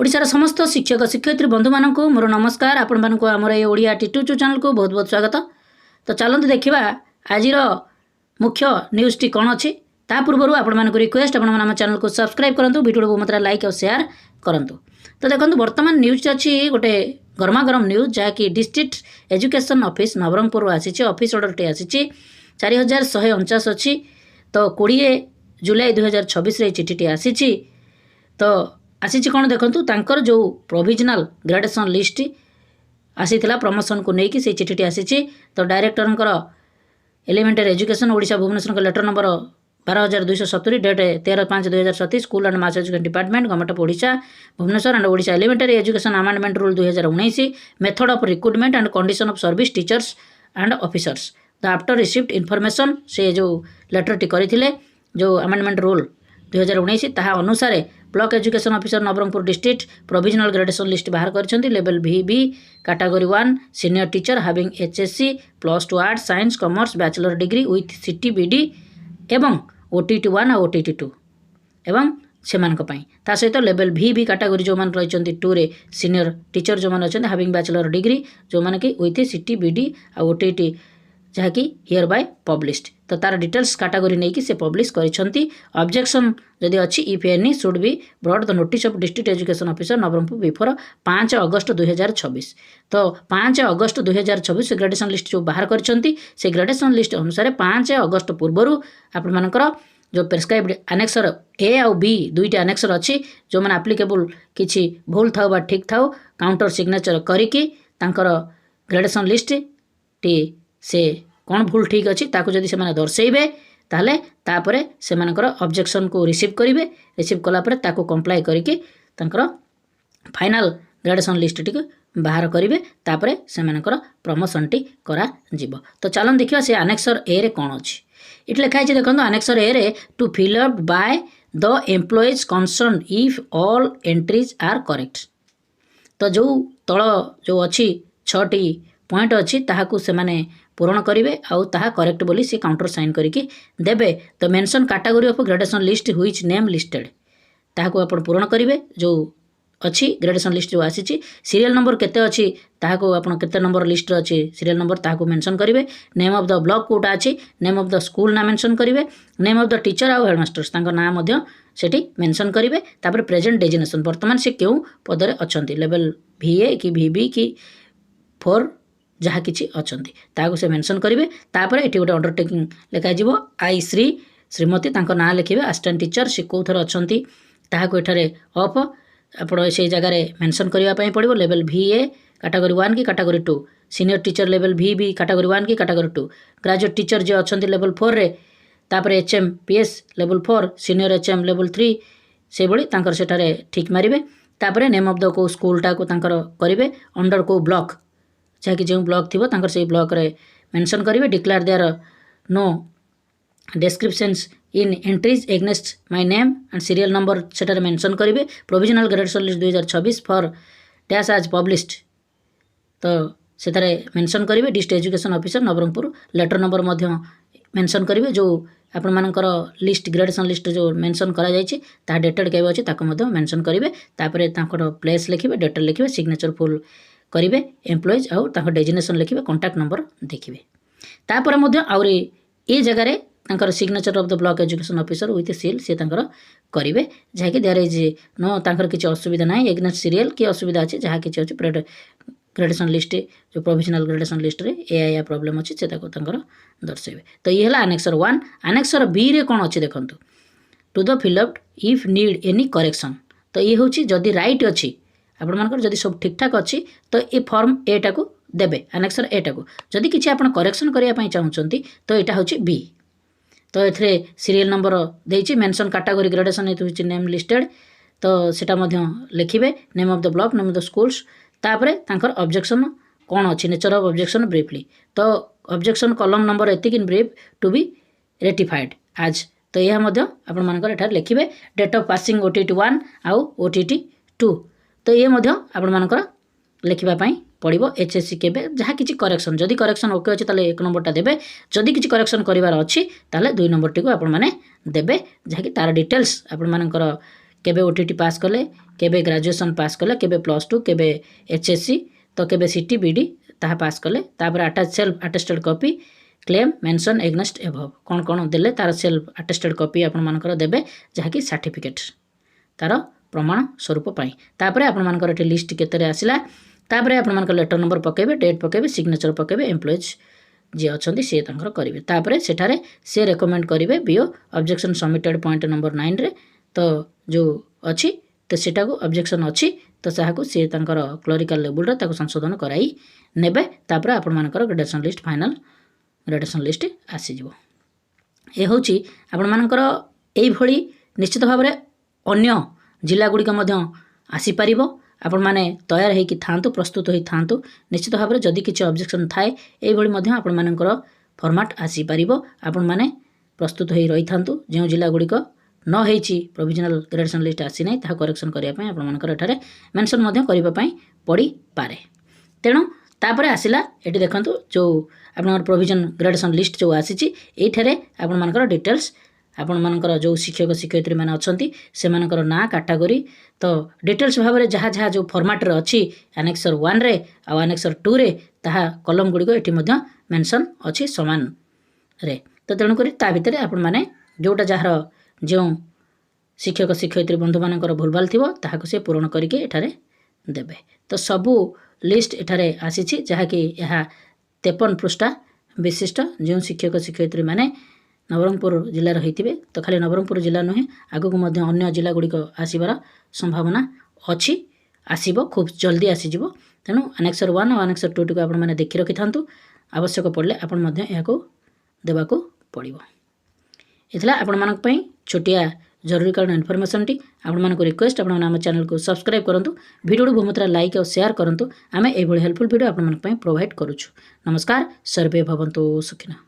ओडिशार समस्त शिक्षक शिक्षयित्री बंधु मानक मोर नमस्कार। आपण मानक आमर ये ओडिया टी2 चैनल को बहुत बहुत स्वागत। तो चलते देखा आज मुख्य न्यूज टी कौन अच्छी ता पूर्व आपण मानक रिक्वेस्ट आपण आम चैनल को सब्सक्राइब करूँ, वीडियो को मतलब लाइक और शेयर करूँ। तो देखो बर्तमान न्यूज अच्छी गोटे गरमा गरम न्यूज जहाँकि डिस्ट्रिक्ट एजुकेशन ऑफिस नवरंगपुर आसी ऑफिस ऑर्डर टे आसी 4149 अच्छी। तो 20 जुलाई 2026 चिठी आसी तो आसी कौन देखूँ तांकर जो प्रोविजनल ग्रेडेशन लिस्ट आसी प्रमोशन को लेकिन से चिठी आसी। तो director elementary education Odisha Bhubaneswar letter number 12270 date 13/5/2027 school and mass education department government of Odisha Bhubaneswar and Odisha elementary education amendment rule 2019 method of recruitment and condition of service teachers and officers. The after received information से जो letter T करथिले जो amendment rule 2019 ताहा अनुसार block education officer Nabarangpur district provisional gradation list बाहर करछंती। Level VB category 1 senior teacher having HSC +2 art science commerce bachelor degree with CTBD एवं OTT 1 और OTT 2 एवं सेमानक पई ता सहित लेवल VB कैटेगरी जो मान रहिचंती 2 रे सीनियर टीचर जो मान अछंती हैविंग बैचलर डिग्री जो मान कि विथ CTBD और OTT जहाँकि हियर बाय पब्लिश्ड। तो तार डिटेल्स कैटेगरी नहीं कि से पब्लिश करिसंती। ऑब्जेक्शन जदि अच्छी if any should be brought the notice of district education officer Nabarangpur before 5 August 2026। तो 5 अगस्त 2026 ग्रेडेशन लिस्ट जो बाहर करिसंती से ग्रेडेशन लिस्ट अनुसार 5 अगस्त पूर्व आपण मानकर जो प्रेस्क्राइब्ड एनेक्सर ए और बी दुईटा एनेक्सर अच्छी जो मैंने एप्लिकेबल किसी भूल था बा ठीक था काउंटर सिग्नेचर करिकी तांकर ग्रेडेशन लिस्ट टी से कौन भूल ठीक अच्छी ताकू जदि से दर्शेबे ताहले तापरे से ऑब्जेक्शन को रिसीव करेंगे। रिसीव कलापर ताकू कंप्लाई करके तांकर फाइनल ग्रेडेशन लिस्ट टी बाहर करेंगे तापरे से प्रमोशन टी करा जीवो। तो चलन देखिए से एनेक्सर ए रे कौन अच्छी इट लिखाई देखो एनेक्सर ए रे to fill up by the employees concern if all entries are correct. तो जो तल जो अच्छी 6टी पॉइंट अच्छी ताहाकू से माने पूरण करेंगे आउ ताहा करेक्ट बोली सी काउंटर साइन करके देबे। तो mention category of gradation list which name listed ताहाकू आपण पूरण करेंगे जो अच्छी ग्रेडेशन लिस्ट जो आसी सीरियल नंबर केते अच्छी ताहाकू आपण केते नंबर लिस्ट अच्छी सीरियल नंबर ताहाकू मेंशन करेंगे। नेम ऑफ द ब्लॉक कोटा अच्छी नेम ऑफ द स्कूल ना मेंशन करेंगे। नेम ऑफ द टीचर आउ हेडमास्टर्स तांको ना मध्य सेठी मेंशन करेंगे। तापर प्रेजेंट डेजिग्नेशन वर्तमान से क्यों पदरे अछंती लेवल VA कि VB कि 4 जहाँ किसी अच्छी ताकू से मेंशन करेंगे। तापर ये गोटे अंडरटेकिंग लिखाଯିव आई श्रीमती तांको ना लिखे असिस्टेंट टीचर सी कौ थर अच्छा ताकू एठारे ऑफ आपण से जगह मेंशन करने पड़ो। लेवल VA कैटेगरी 1 की category 2 senior teacher level VB category 1 की कैटेगरी 2 ग्रेजुएट टीचर जो अच्छा लेवल 4 रे तापर HM PS level 4 senior HM level 3 से भली तांकर सेठारे ठीक मारिबे। तापर नेम ऑफ द को स्कूलटा को तांकर करेंगे अंडर को ब्लॉक जहाँकि जो ब्लॉक थी तांकर से ब्लॉक रे मेंशन करेंगे। Declare there no descriptions in entries against my name and serial number सेटारे मेंशन करेंगे। Provisional gradation list 2026 for dash as published तो सेटारे मेंशन करेंगे। District education officer Nabarangpur letter number मध्य मेंशन करेंगे जो आपण मानकर लिस्ट ग्रेडेशन लिस्ट जो मेंशन करा जायछि ता डेटेड केबे अछि ताको मध्य मेंशन करेंगे। तापर तांकर प्लेस लिखिबे डेटेल लिखिबे सिग्नेचर फुल करेंगे एम्प्लॉइज आउ तांकर डेजिग्नेशन लिखिबे कॉन्टैक्ट नंबर देखिबे। तापर मध्य आउरी ए जगह तांकर signature of the block education officer with seal से तांकर करेंगे जहाँ कि देयर इज नो तांकर किसी असुविधा ना एग्नेस्ट सीरियल की असुविधा अच्छे जहाँ किसी अच्छे ग्रेडेशन लिस्ट जो प्रोविजनल ग्रेडेशन लिस्ट रे ए प्रॉब्लम अच्छे से तांकर दर्शेबे। तो ये है एनेक्सर 1। एनेक्सर B रे कौन अच्छे देखो to the fill up if need any correction. तो ये हूँ जदि राइट अच्छी आपण मानकर जदि सब ठीक ठाक अच्छी तो ये फॉर्म एटा को देबे एनेक्सर एटा को जदि किसी आपण करेक्शन करिया पई चाहउचंती तो एटा होची B। तो एथरे सीरियल नंबर देइची mention category gradation it which name listed तो सेटा मध्य लिखिबे name of the block name of the schools तापरे तांकर ऑब्जेक्शन कौन अच्छी नेचर ऑफ ऑब्जेक्शन ब्रीफली। तो ऑब्जेक्शन कॉलम नंबर एतिक in brief to be ratified as. तो यह मध्य आपण मानकर एठार लिखिबे डेट ऑफ पासिंग OTT 1 आउ OTT 2 तो ये मध्य आपण मानकर लिखिबा पई पड़िबो। HSC केबे जहाँ किसी करेक्शन जदि करेक्शन ओके अच्छे ताले 1 नंबरटा देबे जदि किसी करेक्शन करिवार अच्छी ताले 2 नंबर टी को आपण माने देबे जहाँ कि तार डिटेल्स आपण मानकर केबे ओटीटी पास कले केबे ग्रेजुएशन पास कले केबे +2 केबे एचएससी तो केबे सीटी बीडी ताहा पास कले तापर attach self attested copy claim mention against above कौन कौन देले तार सेल्फ अटेस्टेड कॉपी आपण मानकर देबे जहाँकि सर्टिफिकेट तार प्रमाण स्वरूप पाई तापर आपण मानकर एठी लिस्ट केतरे आसिला तापर आपण मानकर लेटर नंबर पकेबे डेट पकेबे सिग्नेचर पकेबे एम्प्लॉइज जे अछंती से तांकर करिवे तापर सेठारे से रेकमेंड करिवे BO objection submitted point number 9 रे तो जो अछि तो सेटा को ऑब्जेक्शन अछि तो साहाको से तांकर क्लरिकल लेवल रे ताको संशोधन कराई नेबे तापर आपण मानकर gradation list final gradation list आसी जिवो ए होची आपण मानकर एई भली निश्चित भाव रे अन्य जिला गुड़िक आसी पारिबो आपण माने तैयार होइकि थांतु प्रस्तुत होई थांतु निश्चित भाव में जदि किछि ऑब्जेक्शन थाए एई भली मध्य आपण मानकर फॉर्मेट आसी पारिबो आपण माने प्रस्तुत होई रही थांतु जे जिला गुड़िक न हेछि प्रोविजनल ग्रेडेशन लिस्ट आसी नै ताहा करेक्शन करिया पय आपण मानकर एठारे मेंशन मध्य करिबा पय पड़ी पारे तेणु तापर आसिला एटी देखंतु जो आपण प्रोविजन ग्रेडेशन लिस्ट जो आसीछि एठारे आपण मानकर डिटेल्स आपण मानकर जो शिक्षक शिक्षयित्री माने अछंती से मानकर ना कैटेगरी तो डिटेल्स भाव में जहाँ जहाँ जो फॉर्मेट रे अछि एनेक्सर 1 रे आ एनेक्सर 2 रे ताहा कलम गुडी को एटी मध्य मेंशन अछि समान रे तो तेणु करी ता भितरे आपण माने जोटा जहार जो शिक्षक शिक्षयित्री बंधु मानकर भूलभाल थिबो ताहाको से पूर्ण करिके एठारे देबे तो सबु लिस्ट एठारे आसीछि जहाँ कि यह 53 पृष्ठा विशिष्ट जो शिक्षक शिक्षयित्री माने नवरंगपुर जिला रही तो खाली नवरंगपुर जिला नुहे आगक अन्य जिला गुड़िक आसबार संभावना अच्छी आसब खूब जल्दी आसीज तेणु एनेक्सर 1 और एनेक्सर 2 टी आपने देखी रखि था आवश्यक पड़े आपण देवाक पड़ो इतना आपण मान छोटिया जरूरीकालीन इनफॉरमेशन टी आपण मानक रिक्वेस्ट आपण आम चैनल को सब्सक्राइब करूँ वीडियो बहुत मात्रा लाइक और शेयर करूँ आम ये हेल्पफुल वीडियो आपण प्रोवाइड करुछु नमस्कार सर्वे भवन्तु सुखिना।